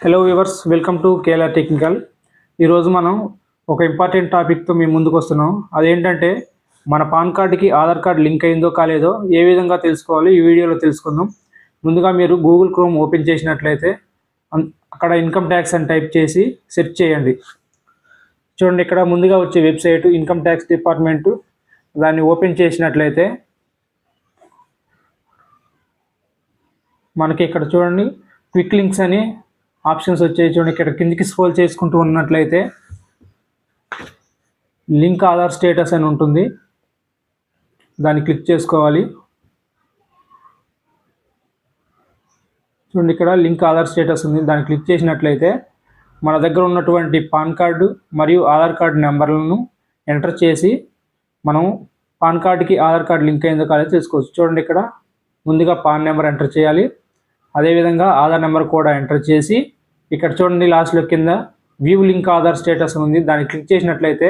Hello viewers, welcome to KLR technical. ఈరోజు మనం ఒక ఇంపార్టెంట్ టాపిక్తో మేము ముందుకు వస్తున్నాం. అదేంటంటే మన పాన్ కార్డుకి ఆధార్ కార్డు లింక్ అయిందో కాలేదో ఏ విధంగా తెలుసుకోవాలి ఈ వీడియోలో తెలుసుకుందాం. ముందుగా మీరు గూగుల్ క్రోమ్ ఓపెన్ చేసినట్లయితే అక్కడ ఇన్కమ్ ట్యాక్స్ అని టైప్ చేసి సెర్చ్ చేయండి. చూడండి, ఇక్కడ ముందుగా వచ్చే వెబ్సైట్ ఇన్కమ్ ట్యాక్స్ డిపార్ట్మెంటు. దాన్ని ఓపెన్ చేసినట్లయితే మనకి ఇక్కడ చూడండి క్విక్ లింక్స్ అని ఆప్షన్స్ వచ్చాయి. చూడండి, ఇక్కడ కిందికి స్క్రోల్ చేసుకుంటూ ఉన్నట్లయితే లింక్ ఆధార్ స్టేటస్ అని ఉంటుంది. దాన్ని క్లిక్ చేసుకోవాలి. చూడండి, ఇక్కడ లింక్ ఆధార్ స్టేటస్ ఉంది. దాన్ని క్లిక్ చేసినట్లయితే మన దగ్గర ఉన్నటువంటి పాన్ కార్డు మరియు ఆధార్ కార్డు నెంబర్లను ఎంటర్ చేసి మనం పాన్ కార్డుకి ఆధార్ కార్డు లింక్ అయిందో కాలేదో తెలుసుకోవచ్చు. చూడండి, ఇక్కడ ముందుగా పాన్ నెంబర్ ఎంటర్ చేయాలి. అదేవిధంగా ఆధార్ నెంబర్ కూడా ఎంటర్ చేసి ఇక్కడ చూడండి లాస్ట్లో కింద వ్యూ లింక్ ఆధార్ స్టేటస్ ఉంది. దాన్ని క్లిక్ చేసినట్లయితే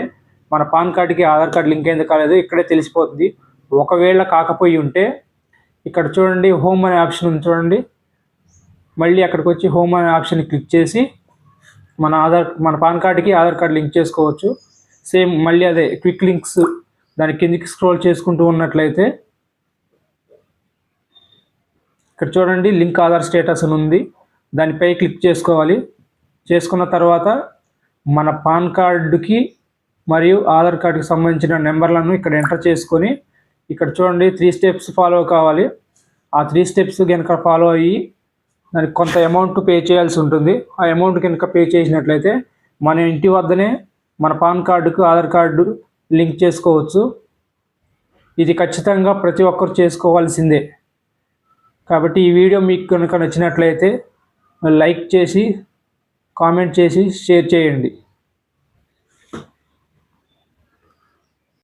మన పాన్ కార్డుకి ఆధార్ కార్డు లింక్ అయిందో కాలేదో ఇక్కడే తెలిసిపోతుంది. ఒకవేళ కాకపోయి ఉంటే ఇక్కడ చూడండి హోమ్ అనే ఆప్షన్ ఉంది. చూడండి, మళ్ళీ అక్కడికి వచ్చి హోమ్ అనే ఆప్షన్ క్లిక్ చేసి మన పాన్ కార్డుకి ఆధార్ కార్డు లింక్ చేసుకోవచ్చు. సేమ్ మళ్ళీ అదే క్విక్ లింక్స్ దాని కిందికి స్క్రోల్ చేసుకుంటూ ఉన్నట్లయితే ఇక్కడ చూడండి లింక్ ఆధార్ స్టేటస్ అని ఉంది. దానిపై క్లిక్ చేసుకోవాలి. చేసుకున్న తర్వాత మన పాన్ కార్డుకి మరియు ఆధార్ కార్డుకి సంబంధించిన నెంబర్లను ఇక్కడ ఎంటర్ చేసుకొని ఇక్కడ చూడండి 3 స్టెప్స్ ఫాలో కావాలి. ఆ 3 స్టెప్స్ కనుక ఫాలో అయ్యి దానికి కొంత అమౌంట్ పే చేయాల్సి ఉంటుంది. ఆ అమౌంట్ కనుక పే చేసినట్లయితే మన ఇంటి వద్దనే మన పాన్ కార్డుకు ఆధార్ కార్డు లింక్ చేసుకోవచ్చు. ఇది ఖచ్చితంగా ప్రతి ఒక్కరు చేసుకోవాల్సిందే. కాబట్టి ఈ వీడియో మీకు కనుక నచ్చినట్లయితే లైక్ చేసి కామెంట్ చేసి షేర్ చేయండి.